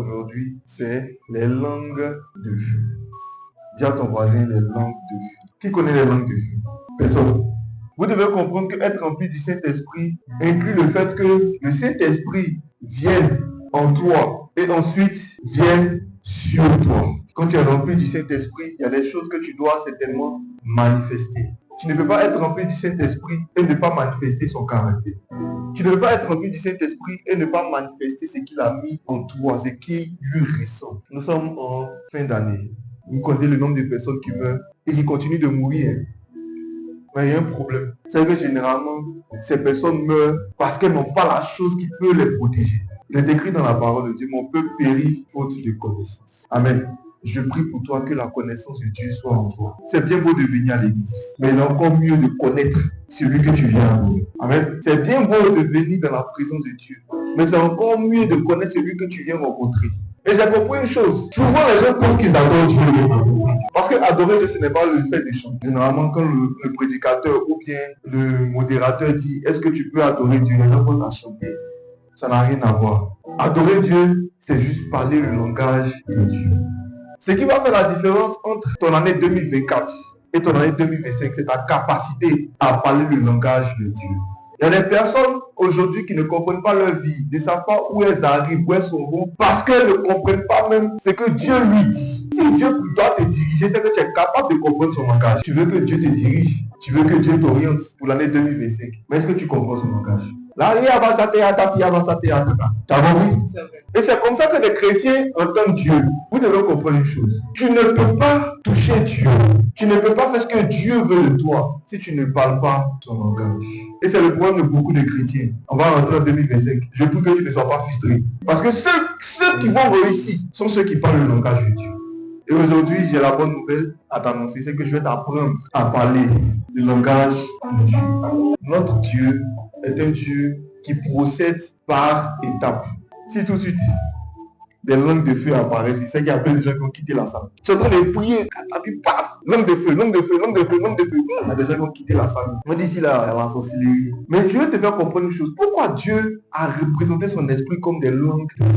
aujourd'hui, c'est les langues de feu. Dis à ton voisin les langues de feu. Qui connaît les langues de feu? Personne. Vous devez comprendre qu'être rempli du Saint-Esprit inclut le fait que le Saint-Esprit vienne en toi et ensuite vienne sur toi. Quand tu es rempli du Saint-Esprit, il y a des choses que tu dois certainement manifester. Tu ne peux pas être rempli du Saint-Esprit et ne pas manifester son caractère. Tu ne peux pas être rempli du Saint-Esprit et ne pas manifester ce qu'il a mis en toi, ce qui lui ressemble. Nous sommes en fin d'année. Vous comptez le nombre de personnes qui meurent et qui continuent de mourir. Mais il y a un problème. C'est que généralement, ces personnes meurent parce qu'elles n'ont pas la chose qui peut les protéger. Il est écrit dans la parole de Dieu, mon peuple périt faute de connaissance. Amen. Je prie pour toi que la connaissance de Dieu soit en toi. C'est bien beau de venir à l'église, mais il est encore mieux de connaître celui que tu viens adorer. Amen. C'est bien beau de venir dans la présence de Dieu, mais c'est encore mieux de connaître celui que tu viens rencontrer. Et j'ai compris une chose. Souvent, les gens pensent qu'ils adorent Dieu. Parce que adorer Dieu, ce n'est pas le fait de chanter. Généralement, quand le prédicateur ou bien le modérateur dit « Est-ce que tu peux adorer Dieu ?» Les gens pensent à chanter. Ça n'a rien à voir. Adorer Dieu, c'est juste parler le langage de Dieu. Ce qui va faire la différence entre ton année 2024 et ton année 2025, c'est ta capacité à parler le langage de Dieu. Il y a des personnes aujourd'hui qui ne comprennent pas leur vie, ne savent pas où elles arrivent, où elles sont bonnes, parce qu'elles ne comprennent pas même ce que Dieu lui dit. Si Dieu doit te diriger, c'est que tu es capable de comprendre son langage. Tu veux que Dieu te dirige, tu veux que Dieu t'oriente pour l'année 2025. Mais est-ce que tu comprends son langage? T'as compris? Et c'est comme ça que les chrétiens entendent Dieu. Vous devez comprendre une chose. Tu ne peux pas toucher Dieu. Tu ne peux pas faire ce que Dieu veut de toi si tu ne parles pas son langage. Et c'est le problème de beaucoup de chrétiens. On va rentrer en 2025. Je prie que tu ne sois pas frustré. Parce que ceux qui vont réussir sont ceux qui parlent le langage de Dieu. Et aujourd'hui, j'ai la bonne nouvelle à t'annoncer, c'est que je vais t'apprendre à parler le langage de Dieu. Notre Dieu est un Dieu qui procède par étapes. Si tout de suite, des langues de feu apparaissent, c'est qu'il y a plein de gens qui ont quitté la salle. Tu es en train de prier, et puis paf, langue de feu, langue de feu, langue de feu, langue de feu. Il y a des gens qui ont quitté la salle. On dit ici là, la sorcellerie. Mais je vais te faire comprendre une chose. Pourquoi Dieu a représenté son esprit comme des langues de feu?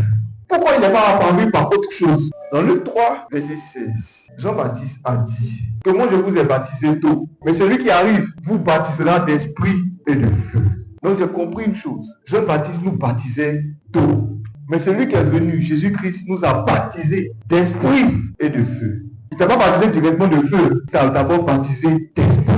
Pourquoi il n'est pas apparu par autre chose? Dans Luc 3, verset 16, Jean-Baptiste a dit que moi je vous ai baptisé tôt, mais celui qui arrive vous baptisera d'esprit et de feu. Donc j'ai compris une chose. Jean-Baptiste nous baptisait tôt, mais celui qui est venu, Jésus-Christ, nous a baptisés d'esprit et de feu. Il ne t'a pas baptisé directement de feu, il t'a d'abord baptisé d'esprit.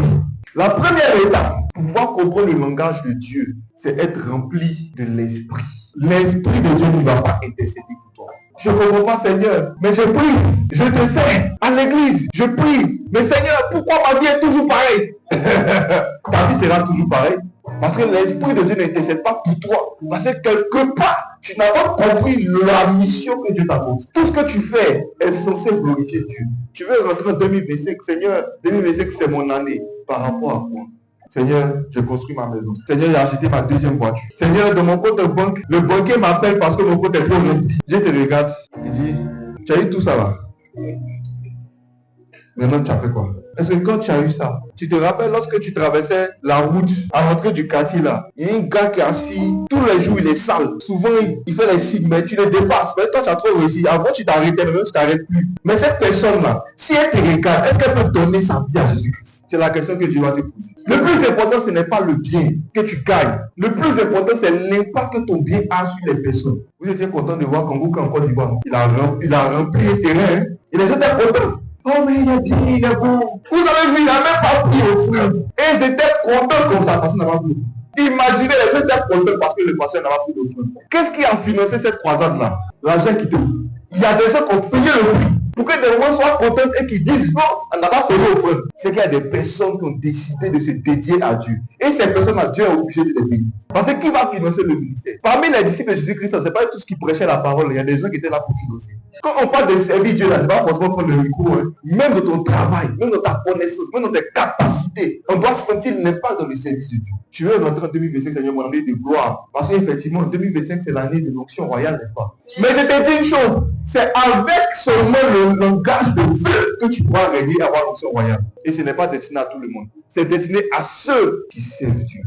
La première étape pour pouvoir comprendre le langage de Dieu, c'est être rempli de l'esprit. L'esprit de Dieu ne va pas intercéder pour toi. Je ne comprends pas, Seigneur, mais je prie, je te sers à l'église, je prie. Mais Seigneur, pourquoi ma vie est toujours pareille? Ta vie sera toujours pareille. Parce que l'Esprit de Dieu n'intercède pas pour toi. Parce que quelque part, tu n'as pas compris la mission que Dieu t'a donnée. Tout ce que tu fais est censé glorifier Dieu. Tu veux rentrer en 2025, Seigneur, 2025 c'est mon année. Par rapport à quoi? Seigneur, j'ai construit ma maison. Seigneur, j'ai acheté ma deuxième voiture. Seigneur, dans mon compte de banque, le banquier m'appelle parce que mon compte est trop rempli. Je te regarde. Il dit, tu as eu tout ça là. Maintenant, tu as fait quoi? Est-ce que quand tu as eu ça, tu te rappelles lorsque tu traversais la route à l'entrée du quartier là, il y a un gars qui est assis, tous les jours il est sale. Souvent il fait les signes, mais tu le dépasses. Mais toi tu as trop réussi. Avant tu t'arrêtais, mais tu t'arrêtes plus. Mais cette personne là, si elle te regarde, est-ce qu'elle peut donner sa vie à Jésus-Christ? C'est la question que tu vas te poser. Le plus important, ce n'est pas le bien que tu gagnes. Le plus important, c'est l'impact que ton bien a sur les personnes. Vous étiez content de voir Congo en Côte d'Ivoire. Il a rempli le terrain. Et les gens étaient contents. Oh mais il est bien, il est bon. Vous avez vu, il n'a même pas pris offrande. Et ils étaient contents comme ça, parce qu'il n'a pas pris. Imaginez, les gens étaient contents parce que le pasteur n'a pas pris d'offrande. Qu'est-ce qui a financé cette croisade-là? L'argent qui tombe. Il y a des gens qui ont payé le prix. Pour que des gens soient contents et qu'ils disent non, on n'a pas payé offrande. C'est qu'il y a des personnes qui ont décidé de se dédier à Dieu. Et ces personnes-là, Dieu est obligé de les payer. Parce que qui va financer le ministère? Parmi les disciples de Jésus-Christ, ce n'est pas tous qui prêchaient la parole. Il y a des gens qui étaient là pour financer. Quand on parle de servir Dieu, là, ce n'est pas forcément prendre le micro. Hein. Même dans ton travail, même dans ta connaissance, même dans tes capacités, on doit sentir l'impact dans le service de Dieu. Tu veux rentrer en 2025, Seigneur, mon année de gloire. Parce qu'effectivement, 2025, c'est l'année de l'onction royale, n'est-ce pas? Mais je te dis une chose, c'est avec seulement le langage de feu que tu pourras régner à avoir l'onction royale. Et ce n'est pas destiné à tout le monde. C'est destiné à ceux qui servent Dieu.